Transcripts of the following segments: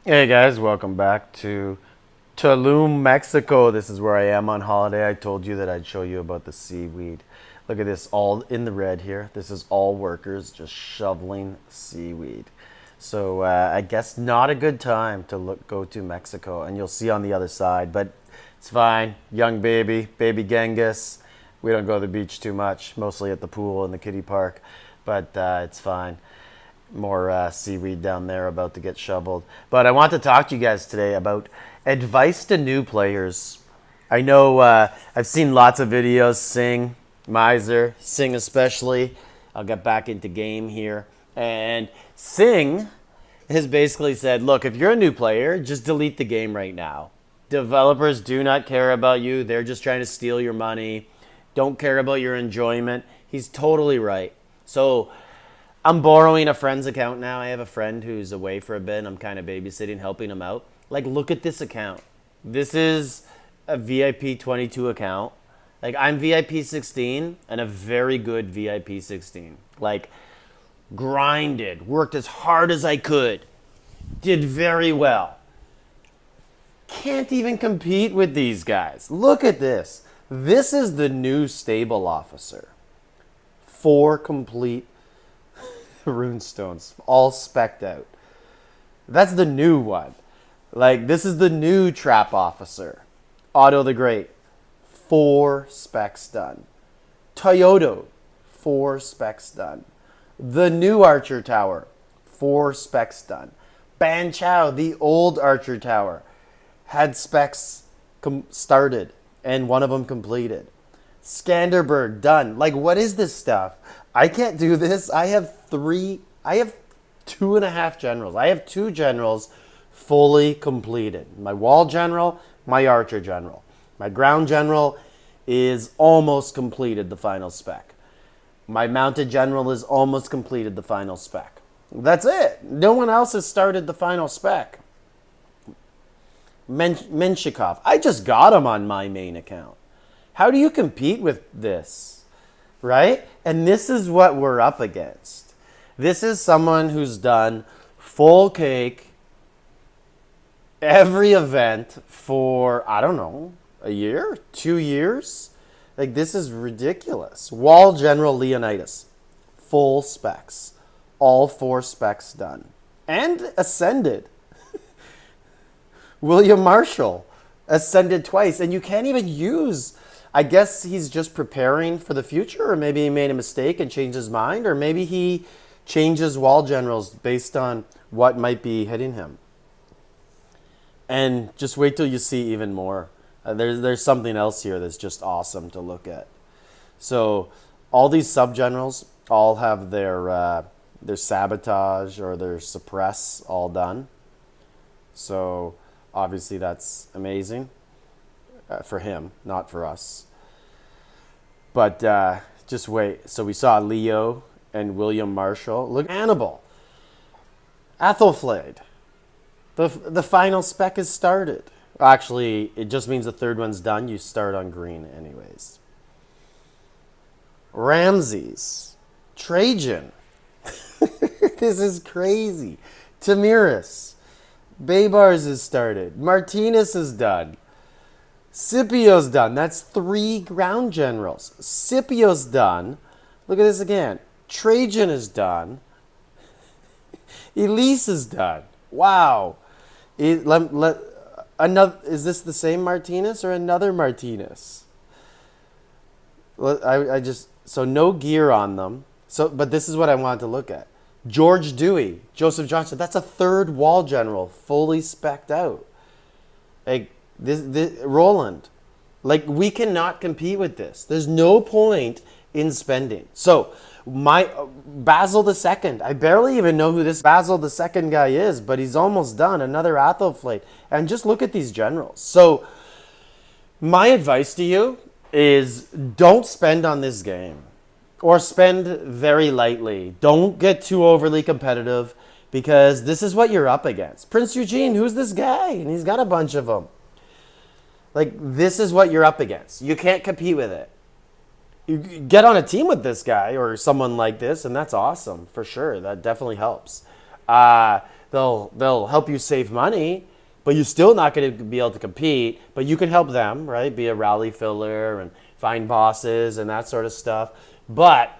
Hey guys, welcome back to Tulum, Mexico. This is where I am on holiday. I told you that I'd show you about the seaweed. Look at this, all in the red here. This is all workers just shoveling seaweed. So I guess not a good time to go to Mexico, and you'll see on the other side. But it's fine. Young baby Genghis. We don't go to the beach too much, mostly at the pool and the kiddie park, but it's fine. More seaweed down there about to get shoveled. But I want to talk to you guys today about advice to new players. I know I've seen lots of videos, Sing, Miser, Sing especially. I'll get back into game here. And Sing has basically said, look, if you're a new player, just delete the game right now. Developers do not care about you. They're just trying to steal your money. Don't care about your enjoyment. He's totally right. So I'm borrowing a friend's account now. I have a friend who's away for a bit. I'm kind of babysitting, helping him out. Like, look at this account. This is a VIP 22 account. Like, I'm VIP 16 and a very good VIP 16. Like, grinded, worked as hard as I could, did very well. Can't even compete with these guys. Look at this. This is the new stable officer. 4 complete runestones, all specced out. That's the new one. Like, this is the new trap officer. Otto the Great, 4 specs done. Toyoto, 4 specs done. The new Archer Tower, 4 specs done. Ban Chao, the old Archer Tower, had specs started and one of them completed. Skanderberg, done. Like, what is this stuff? I can't do this. I have 2.5 generals. I have 2 generals fully completed. My wall general, my archer general. My ground general is almost completed the final spec. My mounted general is almost completed the final spec. That's it. No one else has started the final spec. Menshikov, I just got him on my main account. How do you compete with this? Right? And this is what we're up against. This is someone who's done full cake every event for, I don't know, a year, 2 years. Like, this is ridiculous. Wall General Leonidas, full specs. All 4 specs done. And ascended. William Marshall, ascended twice. And you can't even use, I guess he's just preparing for the future, or maybe he made a mistake and changed his mind, or maybe he changes wall generals based on what might be hitting him. And just wait till you see even more. There's something else here that's just awesome to look at. So all these sub-generals all have their sabotage or their suppress all done. So obviously that's amazing. For him, not for us. But just wait. So we saw Leo and William Marshall. Look, Hannibal. Athelflaed. The final spec is started. Actually, it just means the 3rd one's done. You start on green anyways. Ramses. Trajan. This is crazy. Tamiris. Baybars is started. Martinez is done. Scipio's done. That's 3 ground generals. Scipio's done. Look at this again. Trajan is done. Elise is done. Wow. Is this the same Martinez or another Martinez? So no gear on them. But this is what I wanted to look at. George Dewey, Joseph Johnson. That's a 3rd wall general, fully specced out. Like, this Roland, like, we cannot compete with this. There's no point in spending. So my Basil II, I barely even know who this Basil II guy is, but he's almost done. Another Athelflaed, and just look at these generals. So my advice to you is don't spend on this game, or spend very lightly. Don't get too overly competitive, because this is what you're up against. Prince Eugene, who's this guy? And he's got a bunch of them. Like, this is what you're up against. You can't compete with it. You get on a team with this guy or someone like this, and that's awesome, for sure. That definitely helps. they'll help you save money, but you're still not going to be able to compete. But you can help them, right? Be a rally filler and find bosses and that sort of stuff. But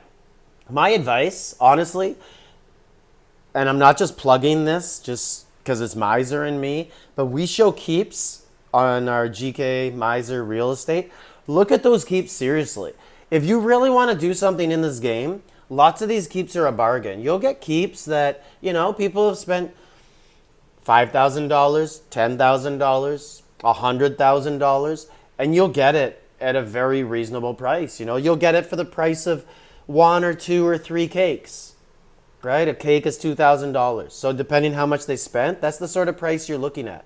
my advice, honestly, and I'm not just plugging this just because it's Miser and me, but we show keeps on our GK Miser real estate. Look at those keeps seriously. If you really want to do something in this game, lots of these keeps are a bargain. You'll get keeps that, people have spent $5,000, $10,000, $100,000, and you'll get it at a very reasonable price. You'll get it for the price of 1 or 2 or 3 cakes, right? A cake is $2,000. So depending how much they spent, that's the sort of price you're looking at.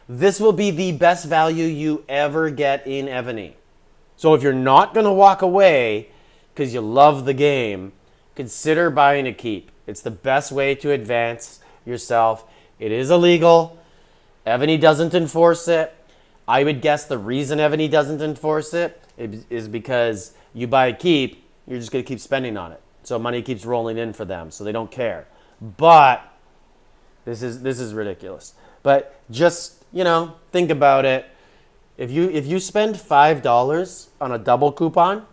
This will be the best value you ever get in Evony. So if you're not going to walk away because you love the game, consider buying a keep. It's the best way to advance yourself. It is illegal. Evony doesn't enforce it. I would guess the reason Evony doesn't enforce it is because you buy a keep, you're just going to keep spending on it. So money keeps rolling in for them, so they don't care. But this is ridiculous. But just, think about it. If you spend $5 on a double coupon,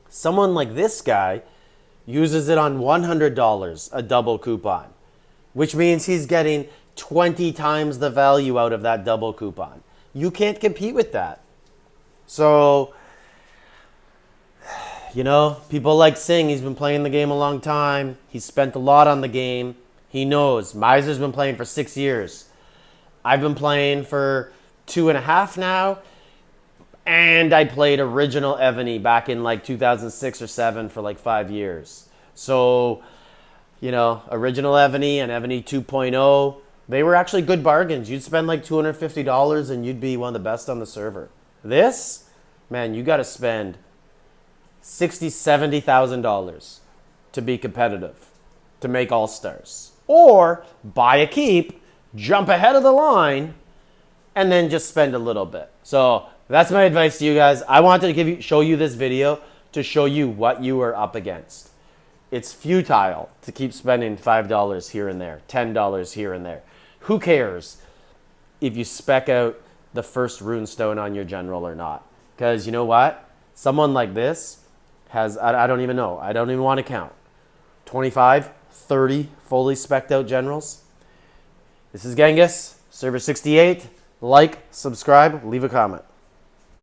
someone like this guy uses it on $100 a double coupon, which means he's getting 20 times the value out of that double coupon. You can't compete with that. So, people like Singh, he's been playing the game a long time. He's spent a lot on the game. He knows. Miser's been playing for 6 years. I've been playing for 2.5 now. And I played original Evony back in 2006 or 7 for 5 years. So, original Evony and Evony 2.0, they were actually good bargains. You'd spend $250 and you'd be one of the best on the server. This, man, you got to spend $60,000, $70,000 to be competitive, to make All-Stars. Or buy a keep, jump ahead of the line, and then just spend a little bit. So that's my advice to you guys. I wanted to show you this video to show you what you are up against. It's futile to keep spending $5 here and there, $10 here and there. Who cares if you spec out the first runestone on your general or not? Because you know what? Someone like this has, I don't even know. I don't even want to count. 25, 30 fully specced out generals. This is Genghis, server 68. Like, subscribe, leave a comment.